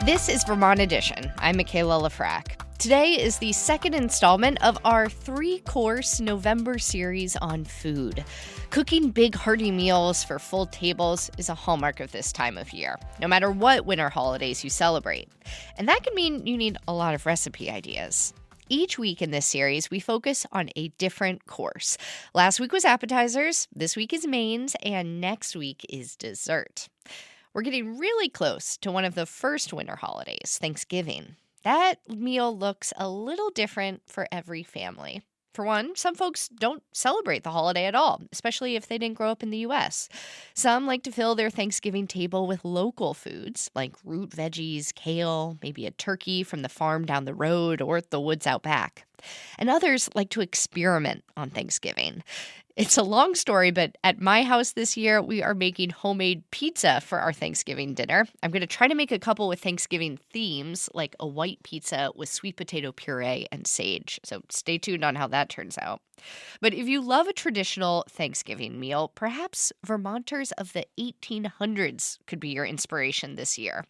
This is Vermont Edition. I'm Michaela Lafrac. Today is the second installment of our three-course November series on food. Cooking big, hearty meals for full tables is a hallmark of this time of year, no matter what winter holidays you celebrate. And that can mean you need a lot of recipe ideas. Each week in this series, we focus on a different course. Last week was appetizers, this week is mains, and next week is dessert. We're getting really close to one of the first winter holidays, Thanksgiving. That meal looks a little different for every family. For one, some folks don't celebrate the holiday at all, especially if they didn't grow up in the U.S. Some like to fill their Thanksgiving table with local foods like root veggies, kale, maybe a turkey from the farm down the road or the woods out back. And others like to experiment on Thanksgiving. It's a long story, but at my house this year, we are making homemade pizza for our Thanksgiving dinner. I'm going to try to make a couple with Thanksgiving themes, like a white pizza with sweet potato puree and sage. So stay tuned on how that turns out. But if you love a traditional Thanksgiving meal, perhaps Vermonters of the 1800s could be your inspiration this year.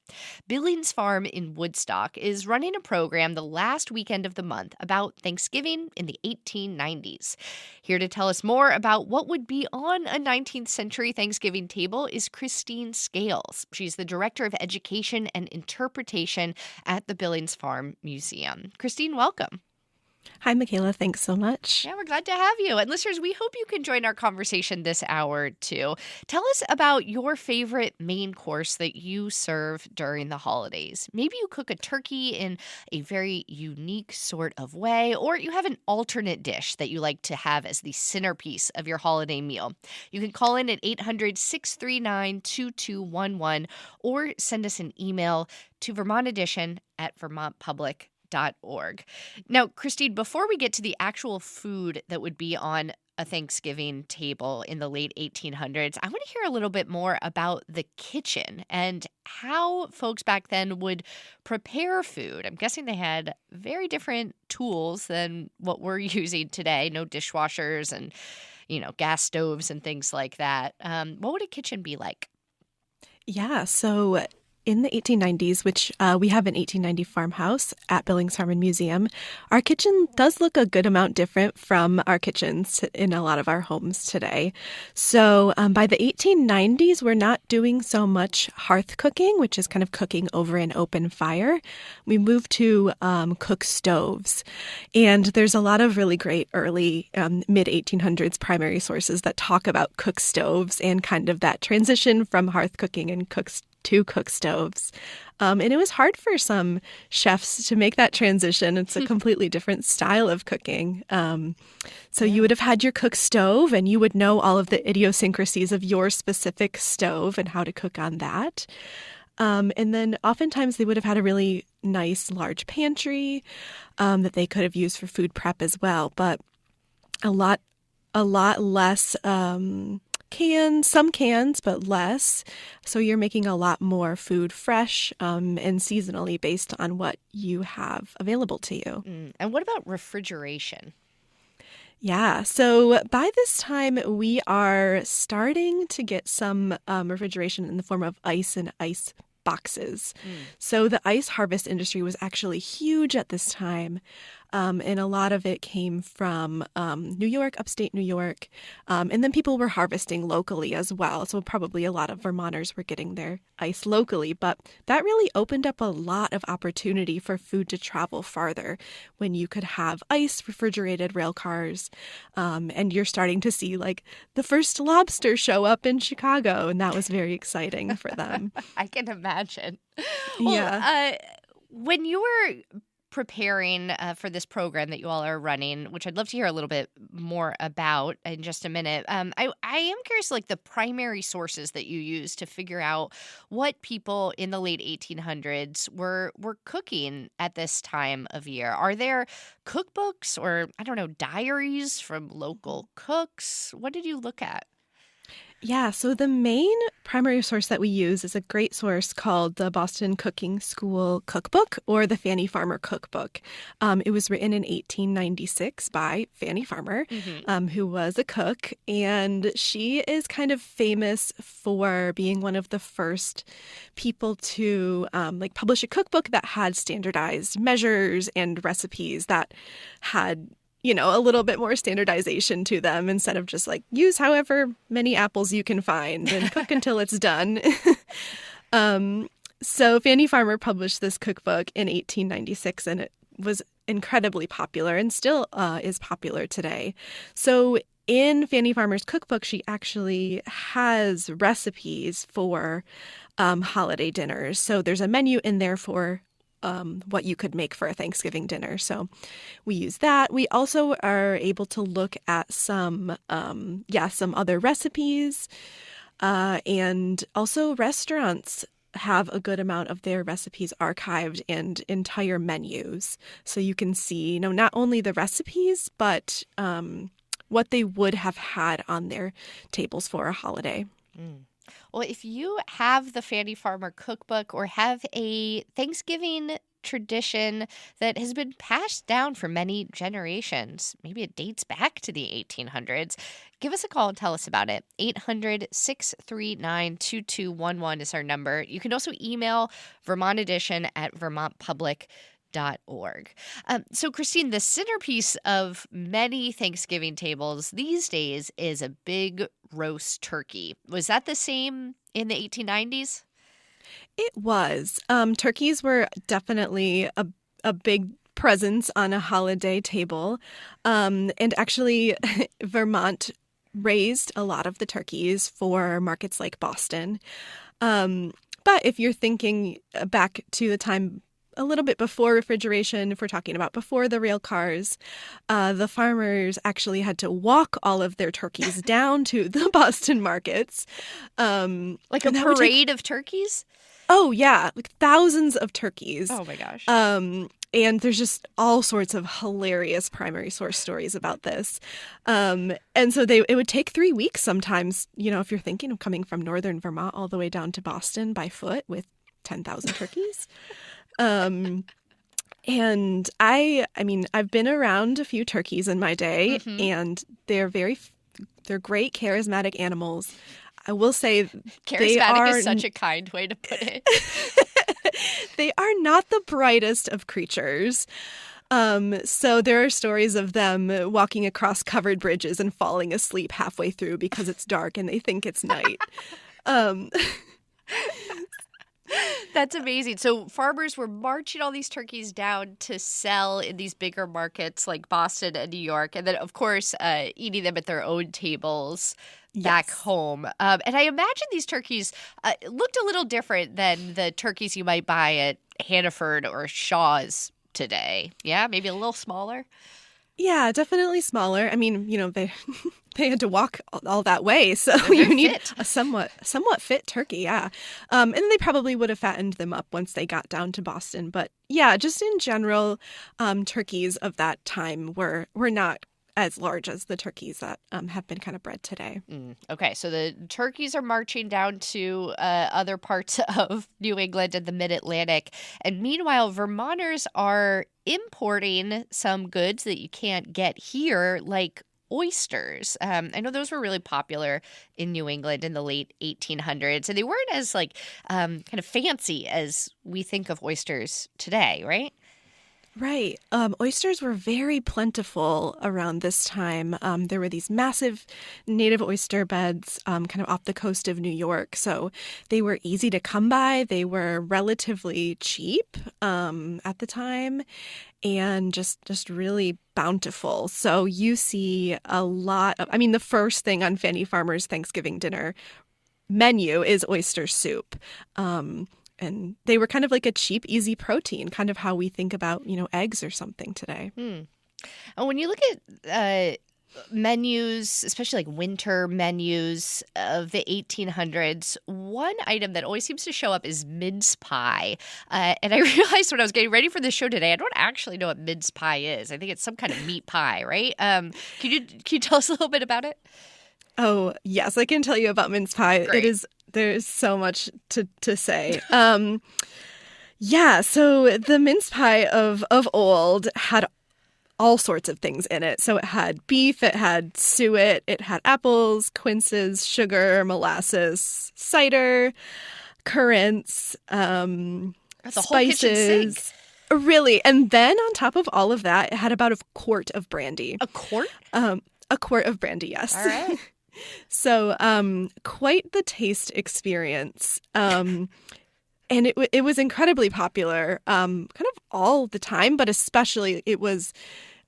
Billings Farm in Woodstock is running a program the last weekend of the month about Thanksgiving in the 1890s. Here to tell us more about what would be on a 19th century Thanksgiving table is Christine Scales. She's the Director of Education and Interpretation at the Billings Farm Museum. Christine, welcome. Hi, Michaela. Thanks so much. Yeah, we're glad to have you. And listeners, we hope you can join our conversation this hour, too. Tell us about your favorite main course that you serve during the holidays. Maybe you cook a turkey in a very unique sort of way, or you have an alternate dish that you like to have as the centerpiece of your holiday meal. You can call in at 800-639-2211 or send us an email to vermontedition@vermontpublic.org. Now, Christine, before we get to the actual food that would be on a Thanksgiving table in the late 1800s, I want to hear a little bit more about the kitchen and how folks back then would prepare food. I'm guessing they had very different tools than what we're using today. No dishwashers and, gas stoves and things like that. What would a kitchen be like? Yeah, so in the 1890s, which we have an 1890 farmhouse at Billings Farm Museum, our kitchen does look a good amount different from our kitchens in a lot of our homes today. So by the 1890s, we're not doing so much hearth cooking, which is kind of cooking over an open fire. We moved to cook stoves. And there's a lot of really great early mid-1800s primary sources that talk about cook stoves and kind of that transition from hearth cooking and to cook stoves. And it was hard for some chefs to make that transition. It's a completely different style of cooking. So you would have had your cook stove and you would know all of the idiosyncrasies of your specific stove and how to cook on that. And then oftentimes they would have had a really nice large pantry that they could have used for food prep as well. But a lot less some cans, but less. So you're making a lot more food fresh and seasonally based on what you have available to you. And what about refrigeration? Yeah, so by this time, we are starting to get some refrigeration in the form of ice and ice boxes. So the ice harvest industry was actually huge at this time. And a lot of it came from New York, upstate New York. And then people were harvesting locally as well. So probably a lot of Vermonters were getting their ice locally. But that really opened up a lot of opportunity for food to travel farther when you could have ice, refrigerated rail cars. And you're starting to see like the first lobster show up in Chicago. And that was very exciting for them. I can imagine. Yeah. When you were preparing for this program that you all are running, which I'd love to hear a little bit more about in just a minute. I am curious, like the primary sources that you use to figure out what people in the late 1800s were cooking at this time of year. Are there cookbooks or, diaries from local cooks? What did you look at? Yeah, so the main primary source that we use is a great source called the Boston Cooking School Cookbook or the Fanny Farmer Cookbook. It was written in 1896 by Fanny Farmer, who was a cook, and she is kind of famous for being one of the first people to publish a cookbook that had standardized measures and recipes that had a little bit more standardization to them instead of just like use however many apples you can find and cook until it's done. So Fanny Farmer published this cookbook in 1896, and it was incredibly popular and still is popular today. So in Fanny Farmer's cookbook, she actually has recipes for holiday dinners. So there's a menu in there for what you could make for a Thanksgiving dinner. So we use that. We also are able to look at some other recipes. And also restaurants have a good amount of their recipes archived and entire menus. So you can see, not only the recipes, but what they would have had on their tables for a holiday. Well, if you have the Fanny Farmer cookbook or have a Thanksgiving tradition that has been passed down for many generations, maybe it dates back to the 1800s, give us a call and tell us about it. 800-639-2211 is our number. You can also email Vermont Edition at vermontpublic.org. So, Christine, the centerpiece of many Thanksgiving tables these days is a big roast turkey. Was that the same in the 1890s? It was. Turkeys were definitely a big presence on a holiday table. And actually, Vermont raised a lot of the turkeys for markets like Boston. But if you're thinking back to the time a little bit before refrigeration, if we're talking about before the rail cars, the farmers actually had to walk all of their turkeys down to the Boston markets. Like a parade of turkeys? Oh, yeah. Like thousands of turkeys. Oh, my gosh. And there's just all sorts of hilarious primary source stories about this. And so it would take 3 weeks sometimes, if you're thinking of coming from northern Vermont all the way down to Boston by foot with 10,000 turkeys. And I've been around a few turkeys in my day, and they're great charismatic animals. I will say charismatic is such a kind way to put it. They are not the brightest of creatures. So there are stories of them walking across covered bridges and falling asleep halfway through because it's dark and they think it's night. That's amazing. So farmers were marching all these turkeys down to sell in these bigger markets like Boston and New York. And then, of course, eating them at their own tables back home. And I imagine these turkeys looked a little different than the turkeys you might buy at Hannaford or Shaw's today. Yeah, maybe a little smaller. Yeah, definitely smaller. I mean, they had to walk all that way, so you need a somewhat fit turkey, yeah. And they probably would have fattened them up once they got down to Boston. But yeah, just in general, turkeys of that time were not as large as the turkeys that have been kind of bred today. Okay, so the turkeys are marching down to other parts of New England and the Mid-Atlantic. And meanwhile, Vermonters are importing some goods that you can't get here, like oysters. I know those were really popular in New England in the late 1800s, and they weren't as kind of fancy as we think of oysters today, right? Right. Oysters were very plentiful around this time. There were these massive native oyster beds kind of off the coast of New York. So they were easy to come by. They were relatively cheap at the time and just really bountiful. So you see a lot of, the first thing on Fanny Farmer's Thanksgiving dinner menu is oyster soup. And they were kind of like a cheap, easy protein, kind of how we think about, eggs or something today. And when you look at menus, especially like winter menus of the 1800s, one item that always seems to show up is mince pie. And I realized when I was getting ready for this show today, I don't actually know what mince pie is. I think it's some kind of meat pie, right? Can you tell us a little bit about it? Oh, yes, I can tell you about mince pie. Great. There's so much to say. Yeah, so the mince pie of old had all sorts of things in it. So it had beef, it had suet, it had apples, quinces, sugar, molasses, cider, currants, The whole kitchen sink. spices. Really. And then on top of all of that, it had about a quart of brandy. A quart? A quart of brandy, yes. All right. So, quite the taste experience. And it was incredibly popular, kind of all the time, but especially it was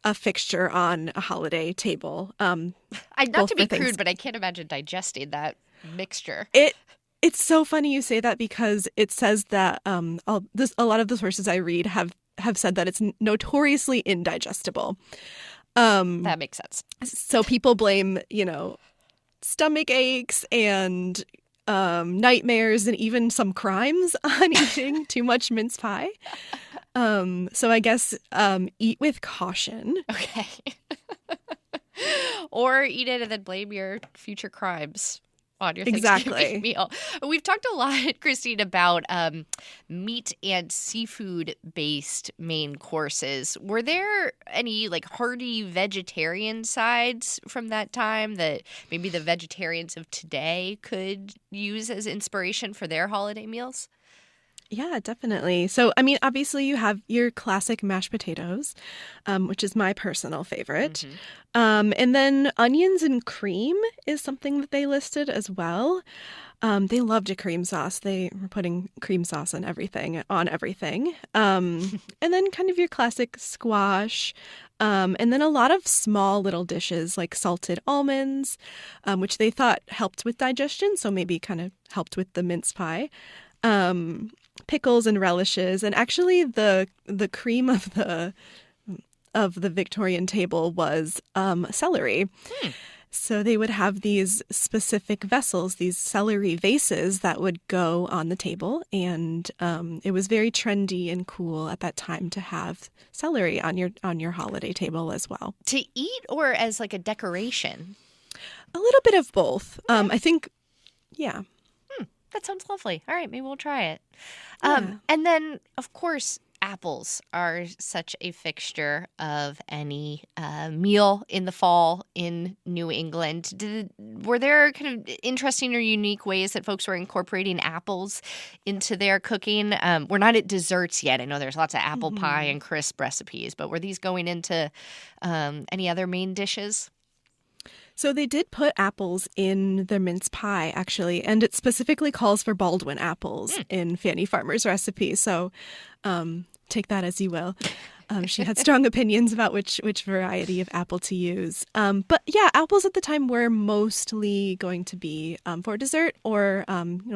a fixture on a holiday table. Not to be crude, but I can't imagine digesting that mixture. It's so funny you say that because it says that a lot of the sources I read have said that it's notoriously indigestible. That makes sense. So people blame, stomach aches and nightmares and even some crimes on eating too much mince pie. So I guess eat with caution. Okay. Or eat it and then blame your future crimes on your Thanksgiving meal. We've talked a lot, Christine, about meat and seafood-based main courses. Were there any hearty vegetarian sides from that time that maybe the vegetarians of today could use as inspiration for their holiday meals? Yeah, definitely. So, I mean, obviously you have your classic mashed potatoes, which is my personal favorite. Mm-hmm. And then onions and cream is something that they listed as well. They loved a cream sauce. They were putting cream sauce on everything. And then kind of your classic squash. And then a lot of small little dishes like salted almonds, which they thought helped with digestion. So maybe kind of helped with the mince pie. Pickles and relishes, and actually the cream of the Victorian table was celery. So they would have these specific vessels, these celery vases that would go on the table, and it was very trendy and cool at that time to have celery on your holiday table as well. To eat or as a decoration? A little bit of both. I think, yeah. That sounds lovely. All right, maybe we'll try it. Yeah. And then, of course, apples are such a fixture of any meal in the fall in New England. Were there kind of interesting or unique ways that folks were incorporating apples into their cooking? We're not at desserts yet. I know there's lots of apple pie and crisp recipes, but were these going into any other main dishes? So they did put apples in their mince pie, actually, and it specifically calls for Baldwin apples in Fanny Farmer's recipe. So take that as you will. She had strong opinions about which variety of apple to use. But yeah, apples at the time were mostly going to be for dessert, or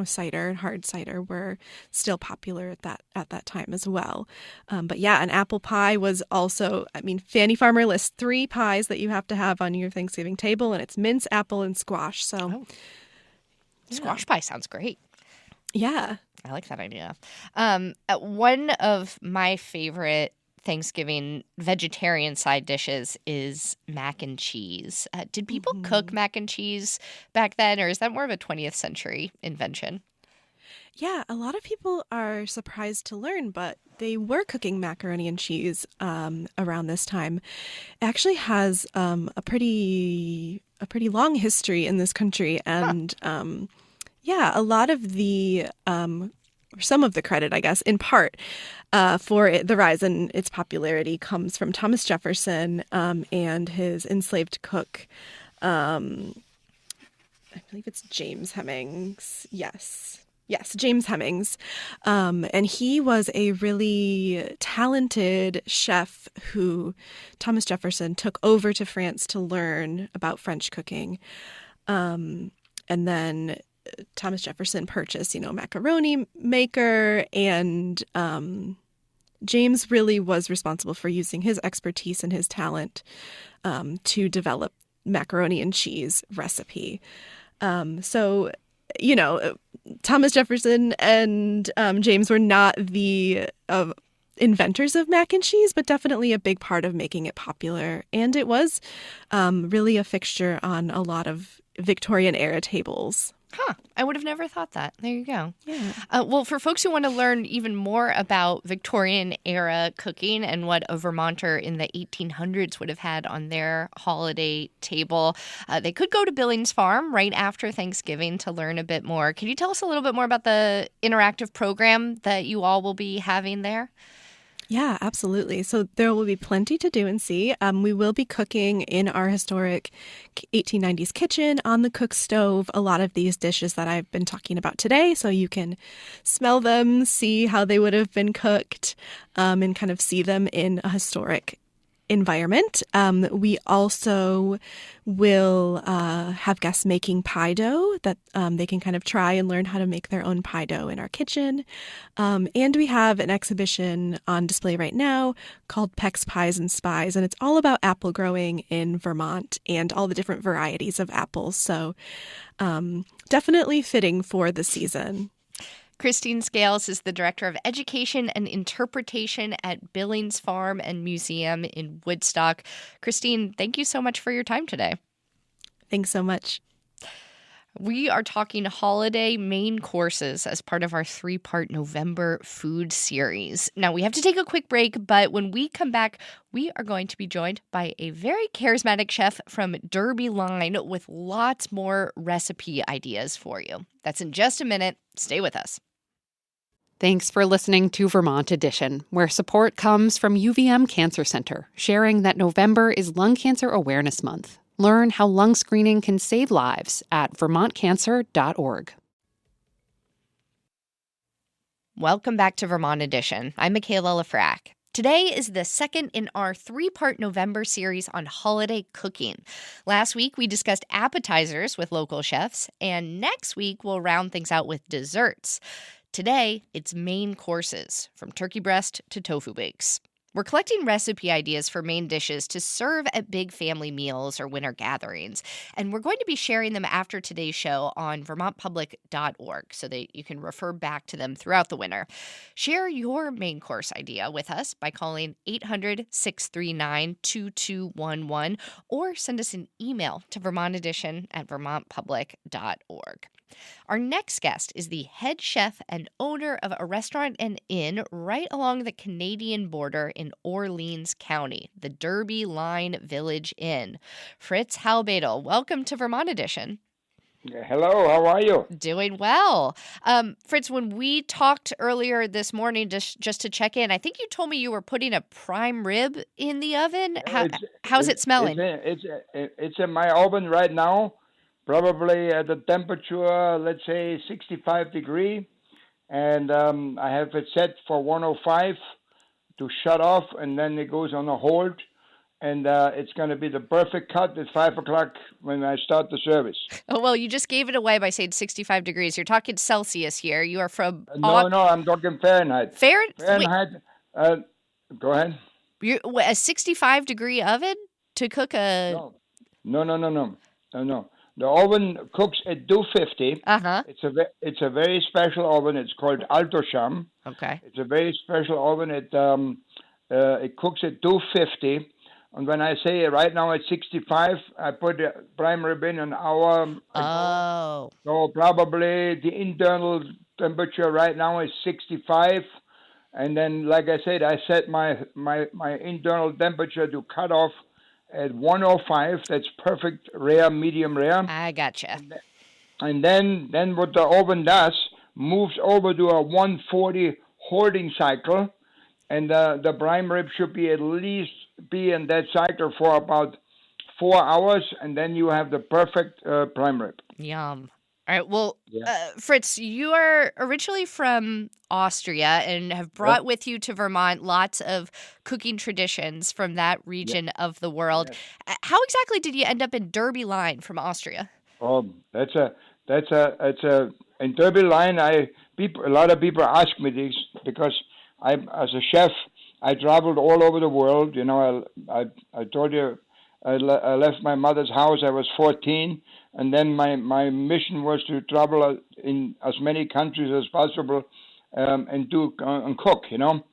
cider and hard cider were still popular at that time as well. But yeah, an apple pie was also. I mean, Fanny Farmer lists 3 pies that you have to have on your Thanksgiving table, and it's mince, apple, and squash. So Squash pie sounds great. Yeah, I like that idea. One of my favorite Thanksgiving vegetarian side dishes is mac and cheese. Did people cook mac and cheese back then, or is that more of a 20th century invention? Yeah, a lot of people are surprised to learn, but they were cooking macaroni and cheese around this time. It actually has a pretty long history in this country, and yeah, a lot of the some of the credit, I guess, in part for the rise in its popularity comes from Thomas Jefferson and his enslaved cook. I believe it's James Hemmings. Yes, James Hemmings. And he was a really talented chef who Thomas Jefferson took over to France to learn about French cooking. And then Thomas Jefferson purchased, macaroni maker, and James really was responsible for using his expertise and his talent to develop macaroni and cheese recipe. So, Thomas Jefferson and James were not the inventors of mac and cheese, but definitely a big part of making it popular. And it was really a fixture on a lot of Victorian era tables. Huh. I would have never thought that. There you go. Yeah. Well, for folks who want to learn even more about Victorian era cooking and what a Vermonter in the 1800s would have had on their holiday table, they could go to Billings Farm right after Thanksgiving to learn a bit more. Can you tell us a little bit more about the interactive program that you all will be having there? Yeah, absolutely. So there will be plenty to do and see. We will be cooking in our historic 1890s kitchen on the cook stove a lot of these dishes that I've been talking about today. So you can smell them, see how they would have been cooked, and kind of see them in a historic environment. We also will have guests making pie dough that they can kind of try and learn how to make their own pie dough in our kitchen. And we have an exhibition on display right now called Peck's Pies and Spies, and it's all about apple growing in Vermont and all the different varieties of apples. So definitely fitting for the season. Christine Scales is the Director of Education and Interpretation at Billings Farm and Museum in Woodstock. Christine, thank you so much for your time today. Thanks so much. We are talking holiday main courses as part of our 3-part November food series. Now, we have to take a quick break, but when we come back, we are going to be joined by a very charismatic chef from Derby Line with lots more recipe ideas for you. That's in just a minute. Stay with us. Thanks for listening to Vermont Edition, where support comes from UVM Cancer Center, sharing that November is Lung Cancer Awareness Month. Learn how lung screening can save lives at vermontcancer.org. Welcome back to Vermont Edition. I'm Michaela Lafrac. Today is the second in our 3-part November series on holiday cooking. Last week, we discussed appetizers with local chefs, and next week, we'll round things out with desserts. Today, it's main courses, from turkey breast to tofu bakes. We're collecting recipe ideas for main dishes to serve at big family meals or winter gatherings, and we're going to be sharing them after today's show on vermontpublic.org so that you can refer back to them throughout the winter. Share your main course idea with us by calling 800-639-2211 or send us an email to vermontedition@vermontpublic.org. Our next guest is the head chef and owner of a restaurant and inn right along the Canadian border in Orleans County, the Derby Line Village Inn. Fritz Halbedl, welcome to Vermont Edition. Hello, how are you? Doing well. Fritz, when we talked earlier this morning, just to check in, I think you told me you were putting a prime rib in the oven. How's it smelling? It's in my oven right now. Probably at the temperature, let's say 65 degree, and I have it set for 105 to shut off, and then it goes on a hold, and it's going to be the perfect cut at 5 o'clock when I start the service. Oh, well, you just gave it away by saying 65 degrees. You're talking Celsius here. You are from... No, I'm talking Fahrenheit. Fahrenheit. Go ahead. A 65-degree oven to cook a... No. The oven cooks at 250. Uh-huh. It's a very special oven. It's called Altosham. Okay. It's a very special oven. It cooks at 250. And when I say right now it's 65, I put the prime rib in an hour ago. Oh. So probably the internal temperature right now is 65. And then, like I said, I set my internal temperature to cut off at 105. That's perfect rare, medium rare. I gotcha. And then what the oven does, moves over to a 140 holding cycle, and the prime rib should be at least be in that cycle for about 4 hours, and then you have the perfect prime rib. Yum. All right. Well, Fritz, you are originally from Austria and have brought with you to Vermont lots of cooking traditions from that region of the world. How exactly did you end up in Derby Line from Austria? Oh, it's in Derby Line. A lot of people ask me this because as a chef, I traveled all over the world. You know, I told you I left my mother's house. I was 14. And then my mission was to travel in as many countries as possible and cook, you know.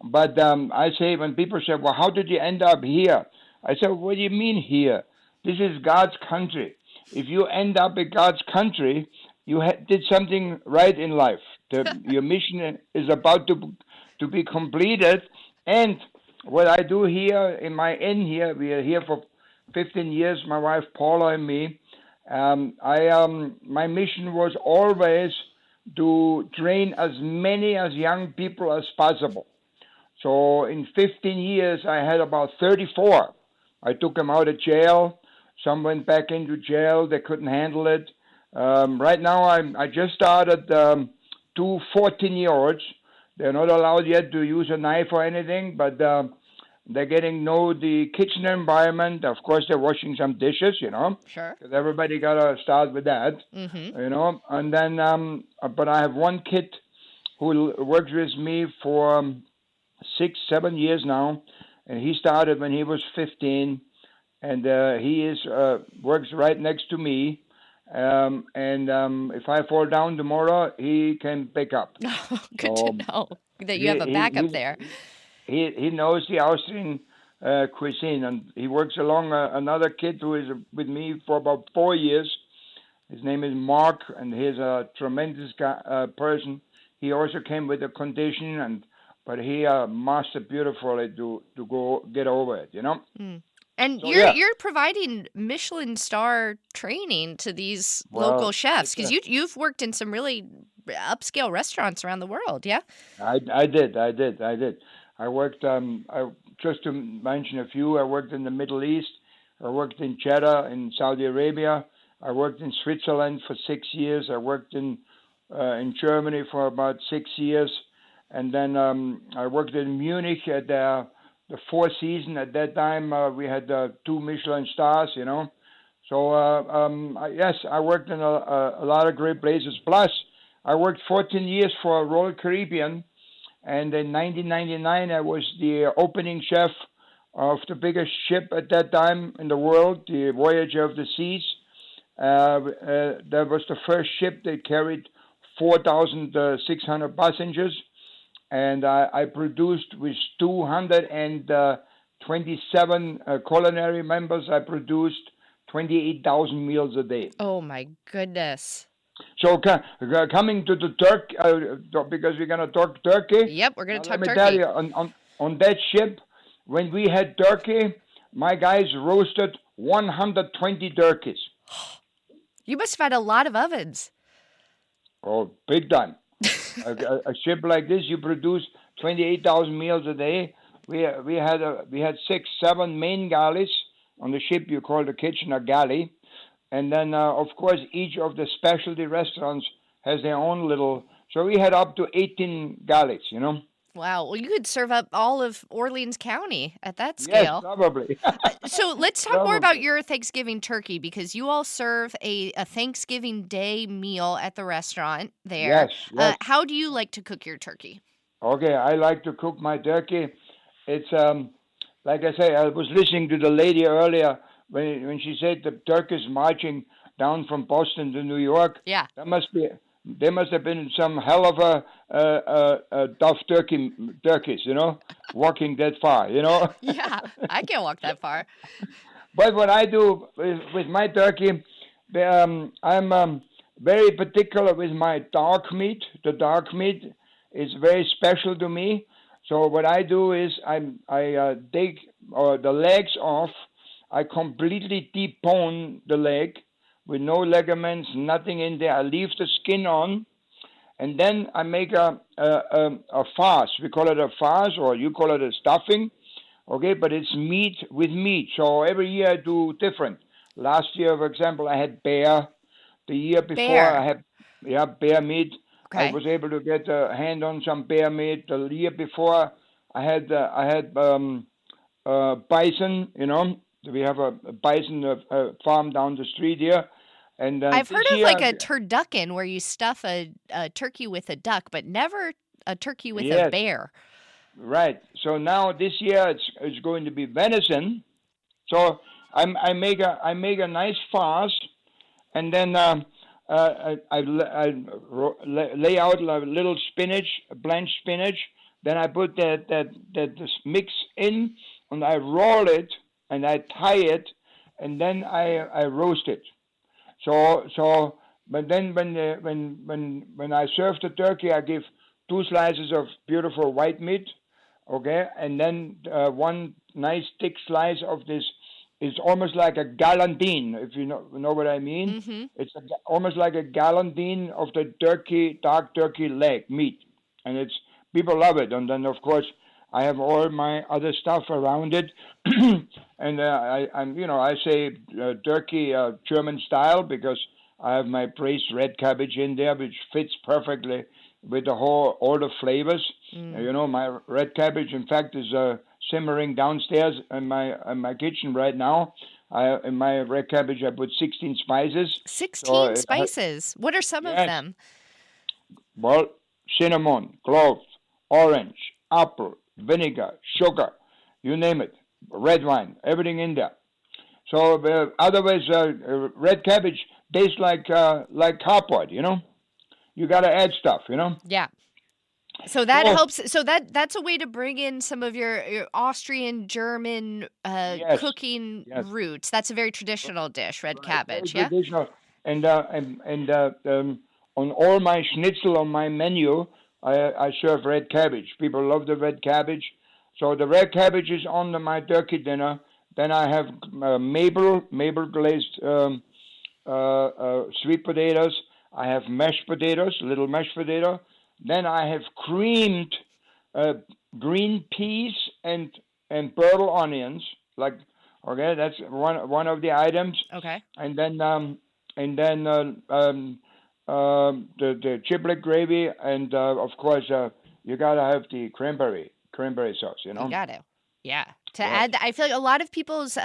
But I say, when people say, well, how did you end up here? I said, what do you mean here? This is God's country. if you end up in God's country, you did something right in life. Your mission is about to be completed. And what I do here in my inn here, we are here for 15 years, my wife Paula and me. My mission was always to train as many as young people as possible. So in 15 years, I had about 34. I took them out of jail. Some went back into jail. They couldn't handle it. Right now, I just started 2 14-year-olds. They're not allowed yet to use a knife or anything, but they're getting to know the kitchen environment. Of course, they're washing some dishes, Sure. because everybody got to start with that, And then, but I have one kid who works with me for 6, 7 years now, and he started when he was 15, and he works right next to me. If I fall down tomorrow, he can pick up. Good to know that you have a backup there. He knows the Austrian cuisine, and he works along another kid who is with me for about 4 years. His name is Mark, and he's a tremendous person. He also came with a condition, but he mastered beautifully to go get over it, Mm. And So, you're providing Michelin star training to these local chefs, because you've worked in some really upscale restaurants around the world, yeah? I did. I worked, just to mention a few, I worked in the Middle East. I worked in Jeddah in Saudi Arabia. I worked in Switzerland for 6 years. I worked in Germany for about 6 years. And then I worked in Munich at the Four Seasons. At that time, we had 2 Michelin stars, So, yes, I worked in a lot of great places. Plus, I worked 14 years for Royal Caribbean. And in 1999, I was the opening chef of the biggest ship at that time in the world, the Voyager of the Seas. That was the first ship that carried 4,600 passengers. And I produced with 227 culinary members, I produced 28,000 meals a day. Oh, my goodness. So coming to the turkey, because we're going to talk turkey. Yep, we're going to talk turkey. Let me tell you, on that ship, when we had turkey, my guys roasted 120 turkeys. You must have had a lot of ovens. Oh, big time. a ship like this, you produce 28,000 meals a day. We had 6, 7 main galleys on the ship. You call the kitchen a galley. And then, of course, each of the specialty restaurants has their own little. So we had up to 18 galleys, Wow. Well, you could serve up all of Orleans County at that scale. Yes, probably. So let's talk more about your Thanksgiving turkey, because you all serve a Thanksgiving Day meal at the restaurant there. Yes. How do you like to cook your turkey? Okay, I like to cook my turkey. It's, like I say, I was listening to the lady earlier when she said the turkeys marching down from Boston to New York. Yeah. There must have been some hell of a tough turkeys, walking that far, Yeah, I can't walk that far. But what I do with my turkey, I'm very particular with my dark meat. The dark meat is very special to me. So what I do is I take the legs off. I completely debone the leg with no ligaments, nothing in there. I leave the skin on, and then I make a farce. We call it a farce, or you call it a stuffing, okay? But it's meat with meat. So every year I do different. Last year, for example, I had bear. The year before, I had bear meat. Okay. I was able to get a hand on some bear meat. The year before, I had bison. We have a bison farm down the street here. And I've heard of like a turducken, where you stuff a turkey with a duck, but never a turkey with a bear. Right. So now this year it's going to be venison. So I make a nice farce, and then I lay out a little spinach, blanched spinach. Then I put that mix in, and I roll it, and I tie it, and then I roast it. But then when I serve the turkey, I give two slices of beautiful white meat, okay, and then one nice thick slice of this is almost like a galantine, if you know what I mean. Mm-hmm. It's almost like a galantine of the turkey, dark turkey leg meat, and it's people love it. And then of course I have all my other stuff around it, and I say turkey German style because I have my braised red cabbage in there, which fits perfectly with all the flavors. My red cabbage, in fact, is simmering downstairs in my kitchen right now. In my red cabbage, I put 16 spices. 16 spices. What are some of them? Well, cinnamon, clove, orange, apple, vinegar, sugar, you name it, red wine, everything in there. So otherwise, red cabbage tastes like cardboard. You got to add stuff. Yeah. So that helps. So that's a way to bring in some of your Austrian, German cooking roots. That's a very traditional dish, red cabbage. Very traditional. And on all my schnitzel on my menu, I serve red cabbage. People love the red cabbage. So the red cabbage is on my turkey dinner. Then I have maple glazed sweet potatoes. I have mashed potatoes, little mashed potato. Then I have creamed green peas and purple onions. That's one of the items. Okay. And then the chiplet gravy, and of course you gotta have the cranberry sauce. You got to. Yeah. To add, I feel like a lot of people's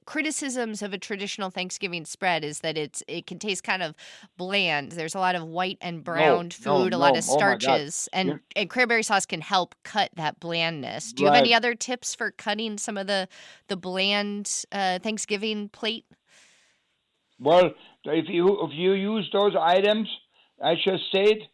criticisms of a traditional Thanksgiving spread is that it can taste kind of bland. There's a lot of white and browned food, a lot of starches, and cranberry sauce can help cut that blandness. Do you have any other tips for cutting some of the bland Thanksgiving plate? Well, if you use those items, I just said,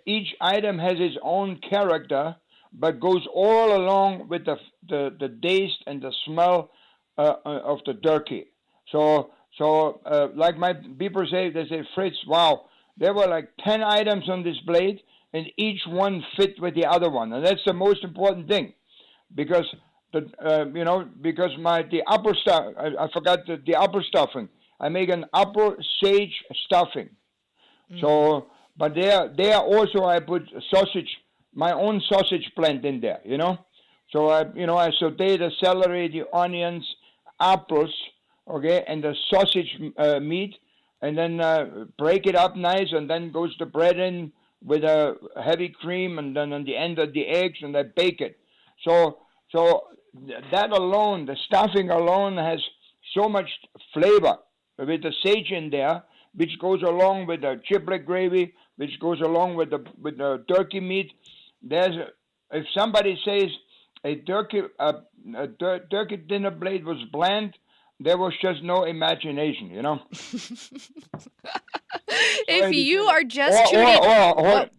each item has its own character, but goes all along with the taste and the smell of the turkey. So like my people say, they say, Fritz, wow, there were like 10 items on this plate, and each one fit with the other one, and that's the most important thing, because the apple stuff. I forgot the apple stuffing. I make an apple sage stuffing. Mm-hmm. So, but there also I put sausage. My own sausage blend in there, So I saute the celery, the onions, apples, okay, and the sausage meat, and then break it up nice, and then goes the bread in with a heavy cream, and then on the end of the eggs, and I bake it. So that alone, the stuffing alone, has so much flavor with the sage in there, which goes along with the chiplet gravy, which goes along with the turkey meat. If somebody says a turkey dinner plate was bland, there was just no imagination, If you are just tuning in,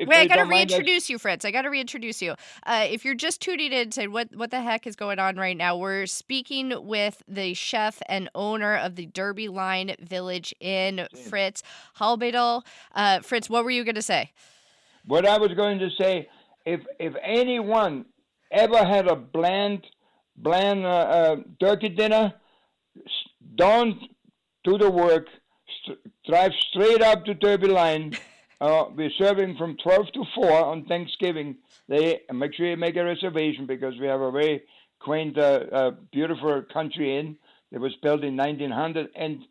wait, I gotta reintroduce you, Fritz. I gotta reintroduce you. If you're just tuning in, saying what the heck is going on right now, we're speaking with the chef and owner of the Derby Line Village Inn, Fritz Halbedl. Fritz, what were you gonna say? What I was going to say, if anyone ever had a bland turkey dinner, don't do the work. Drive straight up to Derby Line. We're serving from 12 to 4 on Thanksgiving Day. And make sure you make a reservation, because we have a very quaint, beautiful country inn that was built in 1900. And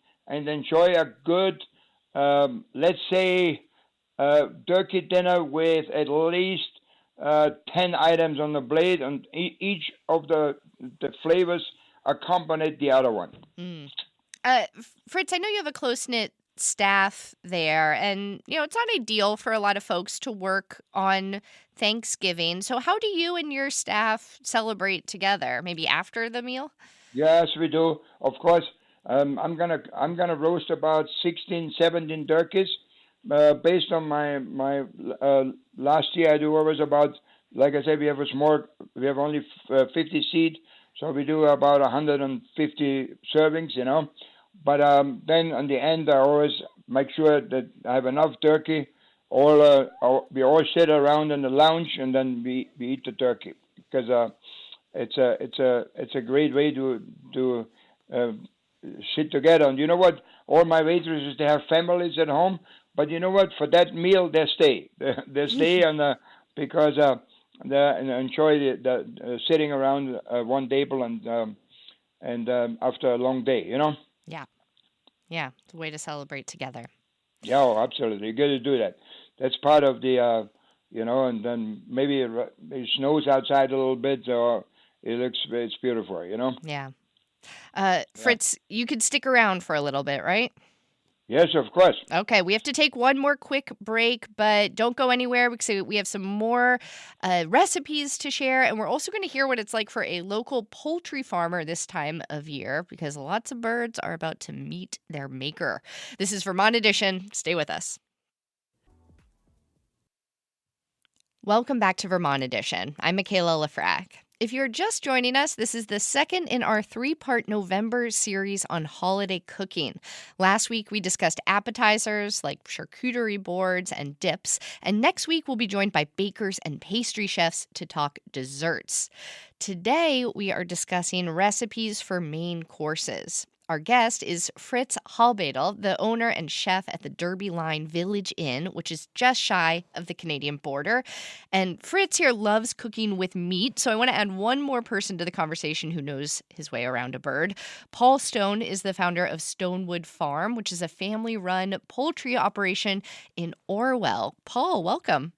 enjoy a good, let's say, turkey dinner with at least 10 items on the plate, and each of the flavors accompanied the other one. Mm. Fritz, I know you have a close-knit staff there, and it's not ideal for a lot of folks to work on Thanksgiving. So how do you and your staff celebrate together? Maybe after the meal? Yes, we do. Of course, I'm gonna roast about 16, 17 turkeys. Based on my last year, I do always about, like I said, we have only 50 seat, so we do about 150 servings, But then in the end, I always make sure that I have enough turkey. We all sit around in the lounge and then we eat the turkey because it's a great way to sit together. And you know what? All my waitresses, they have families at home, but you know what? For that meal, they stay. They stay because they enjoy the sitting around one table and after a long day. Yeah, it's a way to celebrate together. Yeah, absolutely. You got to do that. That's part of the and then maybe it snows outside a little bit, or it's beautiful. Yeah. Fritz, you could stick around for a little bit, right? Yes, of course. Okay, we have to take one more quick break, but don't go anywhere because we have some more recipes to share. And we're also going to hear what it's like for a local poultry farmer this time of year because lots of birds are about to meet their maker. This is Vermont Edition. Stay with us. Welcome back to Vermont Edition. I'm Michaela Lafrac. If you're just joining us, this is the second in our 3-part November series on holiday cooking. Last week, we discussed appetizers like charcuterie boards and dips, and next week, we'll be joined by bakers and pastry chefs to talk desserts. Today, we are discussing recipes for main courses. Our guest is Fritz Halbedl, the owner and chef at the Derby Line Village Inn, which is just shy of the Canadian border. And Fritz here loves cooking with meat, so I want to add one more person to the conversation who knows his way around a bird. Paul Stone is the founder of Stonewood Farm, which is a family-run poultry operation in Orwell. Paul, welcome.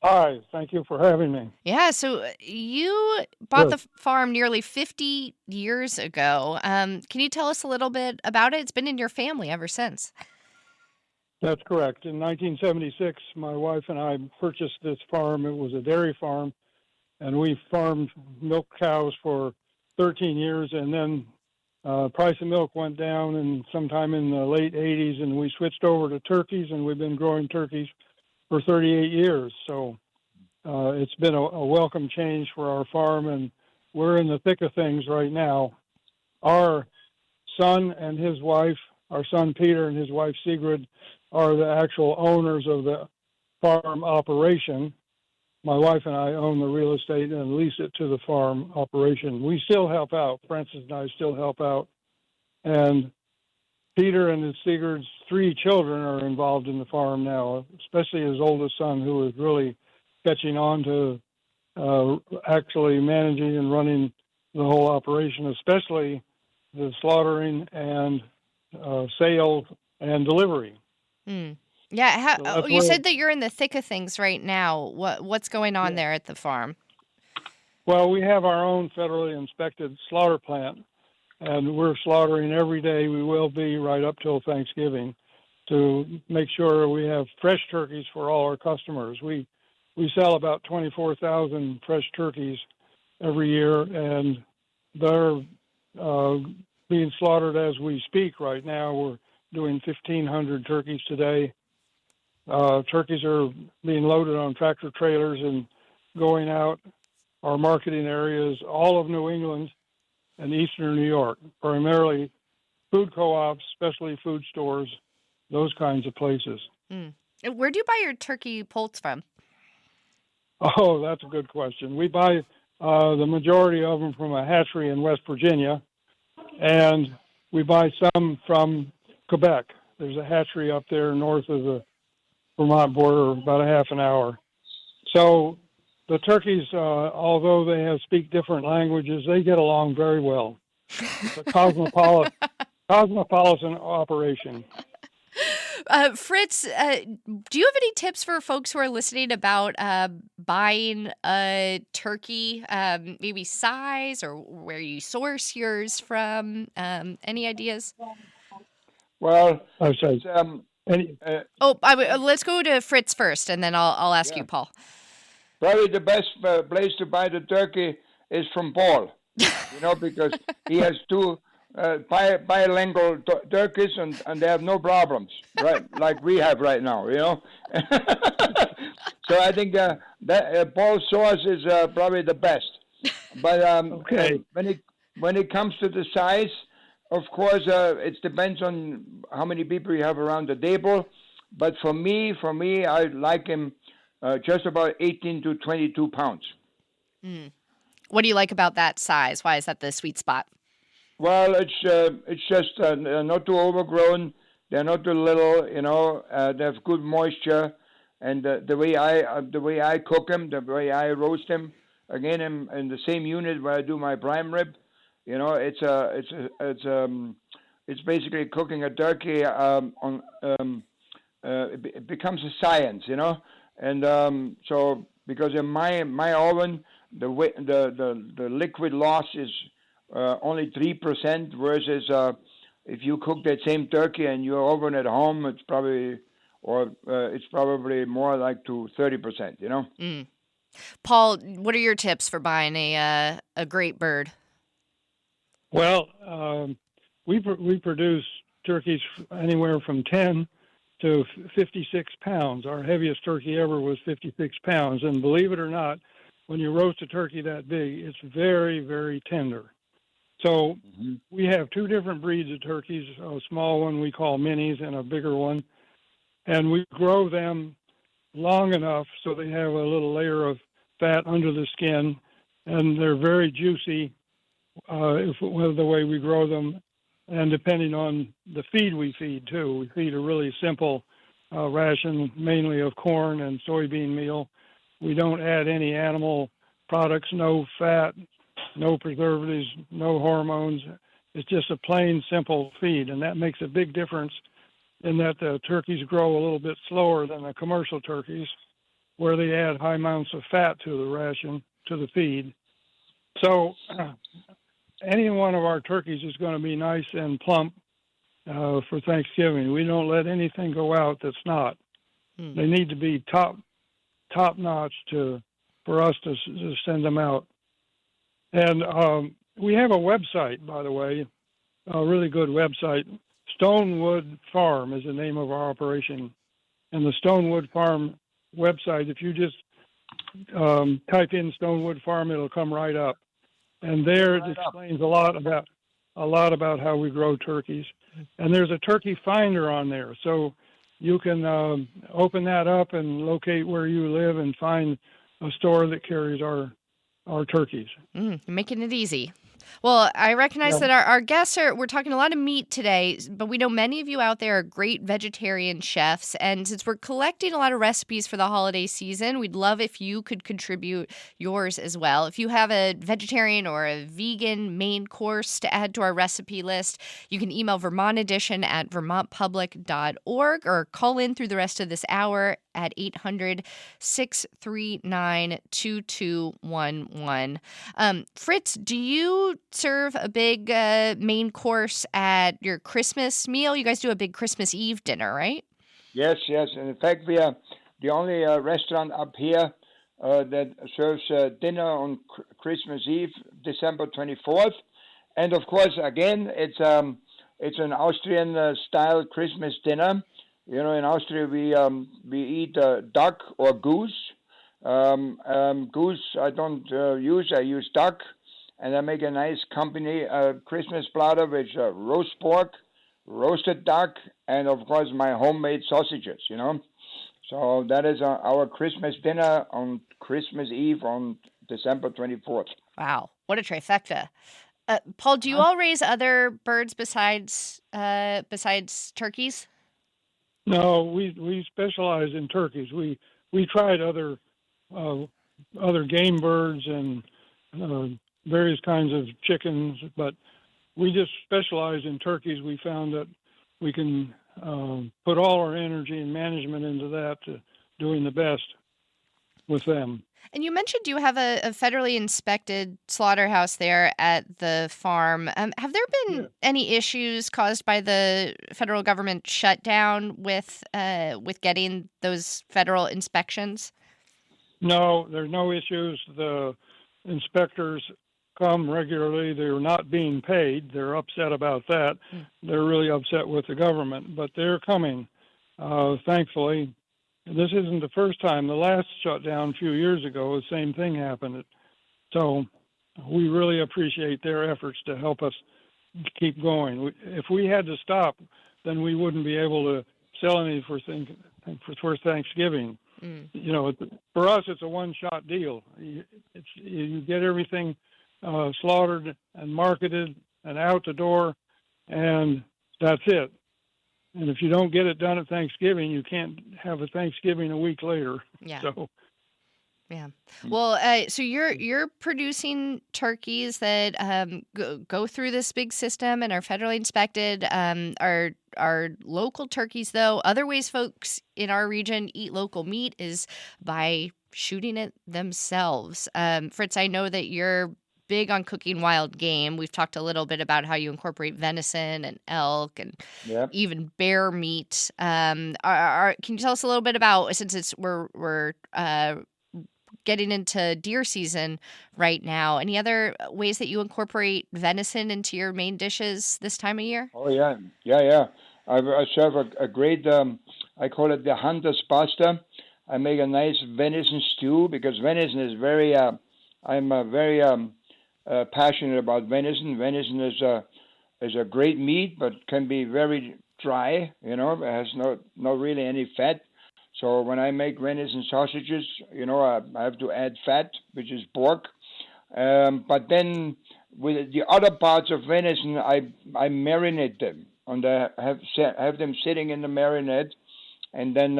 Hi, thank you for having me. Yeah, so you bought the farm nearly 50 years ago. Can you tell us a little bit about it? It's been in your family ever since. That's correct. In 1976, my wife and I purchased this farm. It was a dairy farm, and we farmed milk cows for 13 years, and then price of milk went down and sometime in the late 80s, and we switched over to turkeys, and we've been growing turkeys for 38 years. So it's been a welcome change for our farm, and we're in the thick of things right now. Our son and his wife, our son Peter and his wife Sigrid, are the actual owners of the farm operation. My wife and I own the real estate and lease it to the farm operation. We still help out. Francis and I still help out. And Peter and his Sigurd's 3 children are involved in the farm now, especially his oldest son, who is really catching on to actually managing and running the whole operation, especially the slaughtering and sale and delivery. Mm. Yeah, you said that you're in the thick of things right now. What's going on there at the farm? Well, we have our own federally inspected slaughter plant, and we're slaughtering every day. We will be right up till Thanksgiving to make sure we have fresh turkeys for all our customers. We sell about 24,000 fresh turkeys every year, and they're being slaughtered as we speak right now. We're doing 1,500 turkeys today. Turkeys are being loaded on tractor trailers and going out. Our marketing areas, all of New England and eastern New York, primarily food co-ops, specialty food stores, those kinds of places. Mm. Where do you buy your turkey poults from? Oh, that's a good question. We buy the majority of them from a hatchery in West Virginia, and we buy some from Quebec. There's a hatchery up there north of the Vermont border, about a half an hour. So the turkeys, although they speak different languages, they get along very well. It's a cosmopolitan operation. Fritz, do you have any tips for folks who are listening about buying a turkey, maybe size or where you source yours from? Any ideas? Well, I'm sorry. Let's go to Fritz first, and then I'll ask you, Paul. Probably the best place to buy the turkey is from Paul, because he has 2 bilingual turkeys, and they have no problems, right? Like we have right now, So I think that Paul's sauce is probably the best. But okay. when it comes to the size, of course, it depends on how many people you have around the table. But for me, I like him just about 18 to 22 pounds. Mm. What do you like about that size? Why is that the sweet spot? Well, it's just not too overgrown. They're not too little. They have good moisture, and the way I cook them, the way I roast them, again in the same unit where I do my prime rib. It's basically cooking a turkey it becomes a science, and so because in my oven the liquid loss is only 3% versus if you cook that same turkey and your oven at home, it's probably more like to 30%. Mm. Paul, what are your tips for buying a great bird? Well, we produce turkeys anywhere from 10 to 56 pounds. Our heaviest turkey ever was 56 pounds. And believe it or not, when you roast a turkey that big, it's very, very tender. So we have two different breeds of turkeys, a small one we call minis and a bigger one. And we grow them long enough so they have a little layer of fat under the skin, and they're very juicy with the way we grow them. And depending on the feed we feed, too. We feed a really simple ration, mainly of corn and soybean meal. We don't add any animal products, no fat, no preservatives, no hormones. It's just a plain, simple feed, and that makes a big difference in that the turkeys grow a little bit slower than the commercial turkeys, where they add high amounts of fat to the ration, to the feed. So any one of our turkeys is going to be nice and plump for Thanksgiving. We don't let anything go out that's not. They need to be top notch for us to send them out. And we have a website, by the way, a really good website. Stonewood Farm is the name of our operation. And the Stonewood Farm website, if you just type in Stonewood Farm, it'll come right up. And there it explains a lot about how we grow turkeys. And there's a turkey finder on there, so you can open that up and locate where you live and find a store that carries our turkeys. You're making it easy. Well, I recognize that our guests we're talking a lot of meat today, but we know many of you out there are great vegetarian chefs. And since we're collecting a lot of recipes for the holiday season, we'd love if you could contribute yours as well. If you have a vegetarian or a vegan main course to add to our recipe list, you can email Vermont Edition at vermontpublic.org or call in through the rest of this hour at 800-639-2211. Fritz, do you serve a big main course at your Christmas meal? You guys do a big Christmas Eve dinner, right? Yes. And in fact, we are the only restaurant up here that serves dinner on Christmas Eve, December 24th. And of course, again, it's an Austrian style Christmas dinner. In Austria, we eat duck or goose. Goose I don't use. I use duck, and I make a nice company Christmas platter with roast pork, roasted duck, and of course my homemade sausages. So that is our Christmas dinner on Christmas Eve on December 24th. Wow, what a trifecta! Paul, do you all raise other birds besides turkeys? No, we specialize in turkeys. We tried other game birds and various kinds of chickens, but we just specialize in turkeys. We found that we can put all our energy and management into that, doing the best with them. And you mentioned you have a federally inspected slaughterhouse there at the farm. Have there been any issues caused by the federal government shutdown with getting those federal inspections? No, there's no issues. The inspectors come regularly. They're not being paid. They're upset about that. They're really upset with the government, but they're coming, thankfully. This isn't the first time. The last shutdown a few years ago, the same thing happened. So we really appreciate their efforts to help us keep going. If we had to stop, then we wouldn't be able to sell any for Thanksgiving. For us, it's a one-shot deal. You get everything slaughtered and marketed and out the door, and that's it. And if you don't get it done at Thanksgiving, you can't have a Thanksgiving a week later. Yeah. So. Yeah. Well, so you're producing turkeys that go through this big system and are federally inspected. Our local turkeys, though, other ways folks in our region eat local meat is by shooting it themselves. Fritz, I know that you're big on cooking wild game. We've talked a little bit about how you incorporate venison and elk and even bear meat. Can you tell us a little bit about, since we're getting into deer season right now, any other ways that you incorporate venison into your main dishes this time of year? Oh, yeah. I serve a great, I call it the hunter's pasta. I make a nice venison stew because venison is very, I'm very passionate about venison. Venison is a great meat, but can be very dry, it has no really any fat. So when I make venison sausages, I have to add fat, which is pork. But then with the other parts of venison, I marinate them, and I have them sitting in the marinade, and then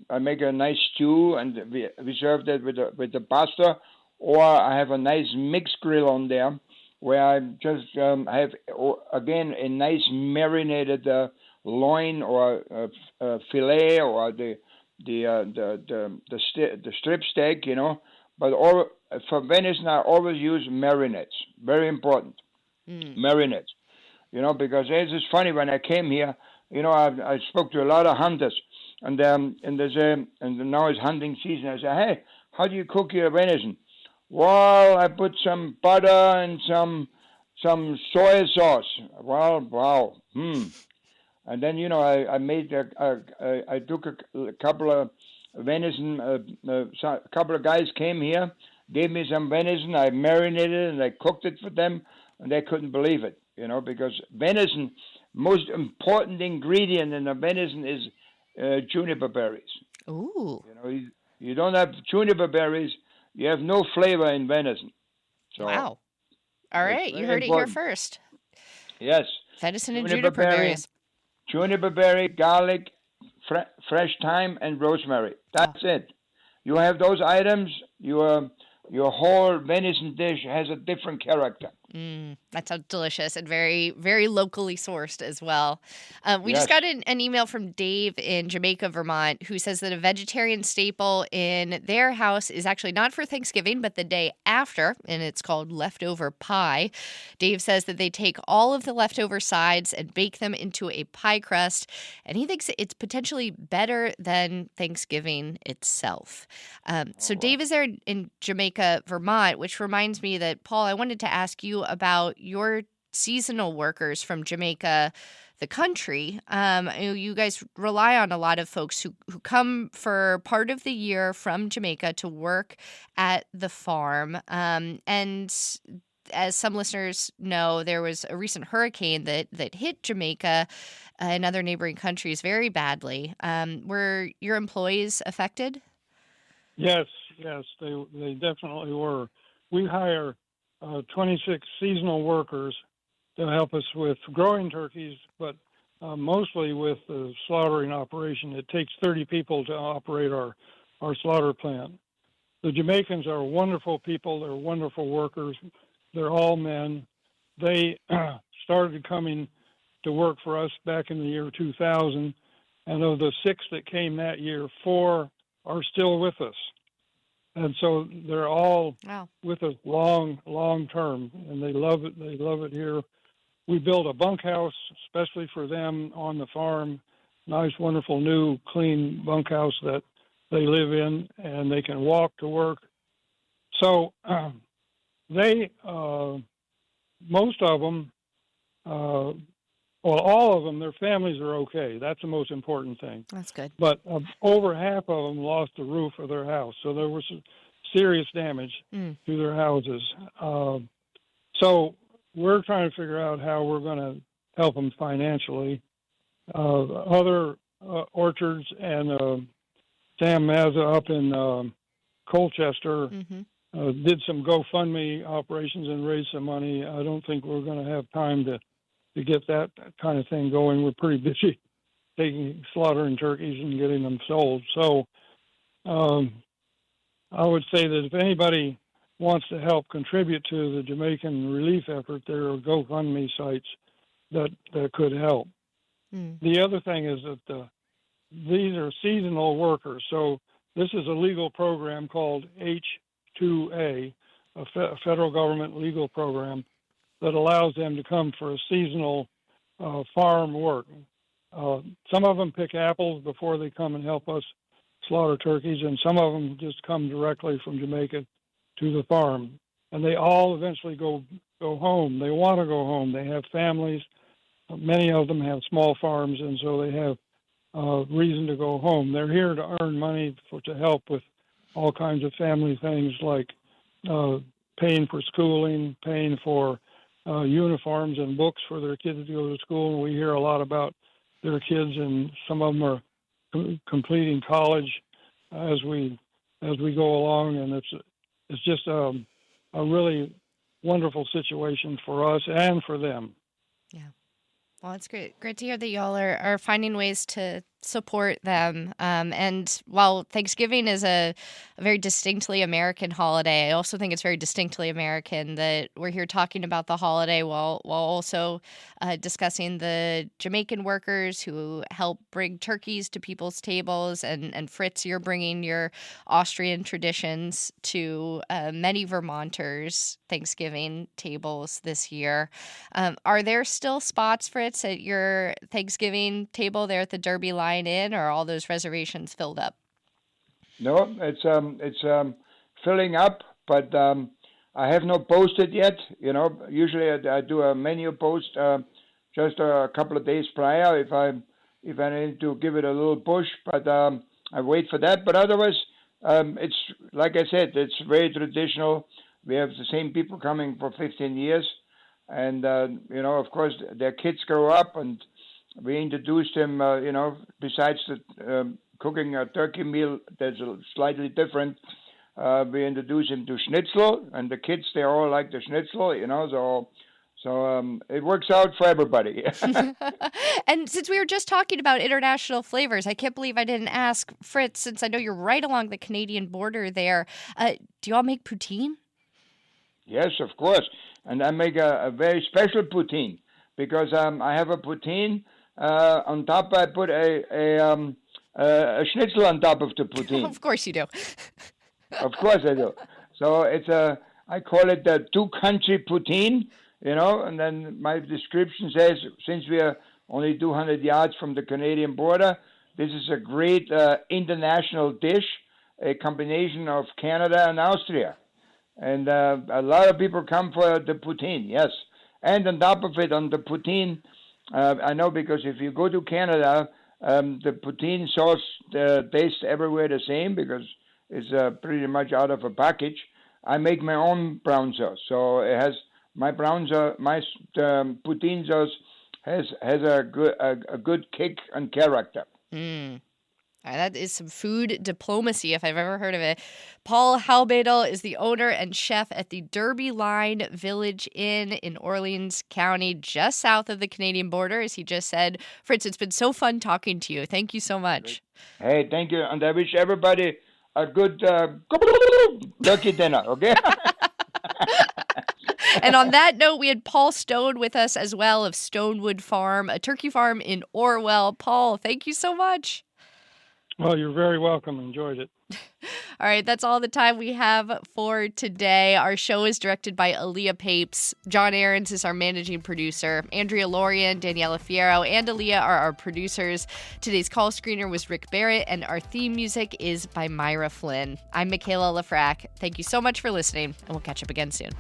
I make a nice stew, and we serve that with the pasta, or I have a nice mixed grill on there, where I just have again a nice marinated loin or fillet or the strip steak, But for venison, I always use marinades. Very important, marinades. Because it's funny when I came here. I spoke to a lot of hunters, and now it's hunting season. I say, hey, how do you cook your venison? Well, I put some butter and some soy sauce. Well, wow, And then, I made I took a couple of venison, a couple of guys came here, gave me some venison, I marinated it, and I cooked it for them, and they couldn't believe it, because venison, most important ingredient in the venison is juniper berries. Ooh. You don't have juniper berries, you have no flavor in venison. So wow. All right, you heard it here first. Yes. Venison and juniper berries. Juniper berry, garlic, fresh thyme, and rosemary. That's it. You have those items, your whole venison dish has a different character. That sounds delicious and very, very locally sourced as well. We just got an email from Dave in Jamaica, Vermont, who says that a vegetarian staple in their house is actually not for Thanksgiving, but the day after, and it's called leftover pie. Dave says that they take all of the leftover sides and bake them into a pie crust, and he thinks it's potentially better than Thanksgiving itself. So Dave is there in Jamaica, Vermont, which reminds me that, Paul, I wanted to ask you about your seasonal workers from Jamaica, the country. You guys rely on a lot of folks who come for part of the year from Jamaica to work at the farm. And as some listeners know, there was a recent hurricane that hit Jamaica and other neighboring countries very badly. Were your employees affected? Yes, they definitely were. We hire 26 seasonal workers to help us with growing turkeys, but mostly with the slaughtering operation. It takes 30 people to operate our slaughter plant. The Jamaicans are wonderful people. They're wonderful workers. They're all men. They started coming to work for us back in the year 2000, and of the 6 that came that year, 4 are still with us. And so they're all with us long term, and they love it. They love it here. We built a bunkhouse especially for them on the farm. Nice, wonderful, new, clean bunkhouse that they live in, and they can walk to work. So they, most of them, all of them, their families are okay. That's the most important thing. That's good. But over half of them lost the roof of their house, so there was serious damage to their houses. So we're trying to figure out how we're going to help them financially. Other orchards and Sam Mazza up in Colchester did some GoFundMe operations and raised some money. I don't think we're going to have time to get that kind of thing going. We're pretty busy slaughtering turkeys and getting them sold. So I would say that if anybody wants to help contribute to the Jamaican relief effort, there are GoFundMe sites that could help. The other thing is that these are seasonal workers. So this is a legal program called H-2A, a federal government legal program that allows them to come for a seasonal farm work. Some of them pick apples before they come and help us slaughter turkeys, and some of them just come directly from Jamaica to the farm. And they all eventually go home. They want to go home. They have families. Many of them have small farms, and so they have reason to go home. They're here to earn money to help with all kinds of family things like paying for schooling, paying for uniforms and books for their kids to go to school. And we hear a lot about their kids, and some of them are completing college as we go along, and it's just a really wonderful situation for us and for them. Yeah. Well, it's great to hear that y'all are finding ways to support them. And while Thanksgiving is a very distinctly American holiday, I also think it's very distinctly American that we're here talking about the holiday while also discussing the Jamaican workers who help bring turkeys to people's tables. And Fritz, you're bringing your Austrian traditions to many Vermonters' Thanksgiving tables this year. Are there still spots, Fritz, at your Thanksgiving table there at the Derby Line Inn, or are all those reservations filled up? No, it's filling up, but I have not posted yet. You know, usually I do a menu post just a couple of days prior if I need to give it a little push, but I wait for that. But otherwise, it's like I said, it's very traditional. We have the same people coming for 15 years, and of course their kids grow up, and we introduced them, besides the cooking a turkey meal that's slightly different, we introduced them to schnitzel, and the kids, they all like the schnitzel, so it works out for everybody. And since we were just talking about international flavors, I can't believe I didn't ask, Fritz, since I know you're right along the Canadian border there, do you all make poutine? Yes, of course. And I make a very special poutine because I have a poutine. On top, I put a schnitzel on top of the poutine. Of course you do. Of course I do. So I call it the two-country poutine, and then my description says, since we are only 200 yards from the Canadian border, this is a great international dish, a combination of Canada and Austria. And a lot of people come for the poutine, yes. And on top of it, on the poutine, I know because if you go to Canada, the poutine sauce tastes everywhere the same because it's pretty much out of a package. I make my own brown sauce, so it has my poutine sauce has a good kick and character. That is some food diplomacy, if I've ever heard of it. Paul Halbedl is the owner and chef at the Derby Line Village Inn in Orleans County, just south of the Canadian border, as he just said. Fritz, it's been so fun talking to you. Thank you so much. Hey, thank you. And I wish everybody a good turkey dinner, okay? And on that note, we had Paul Stone with us as well of Stonewood Farm, a turkey farm in Orwell. Paul, thank you so much. Well, you're very welcome. Enjoyed it. All right, that's all the time we have for today. Our show is directed by Aaliyah Papes. John Aarons is our managing producer. Andrea Lorian, Daniela Fierro, and Aaliyah are our producers. Today's call screener was Rick Barrett, and our theme music is by Myra Flynn. I'm Michaela Lafrac. Thank you so much for listening, and we'll catch up again soon.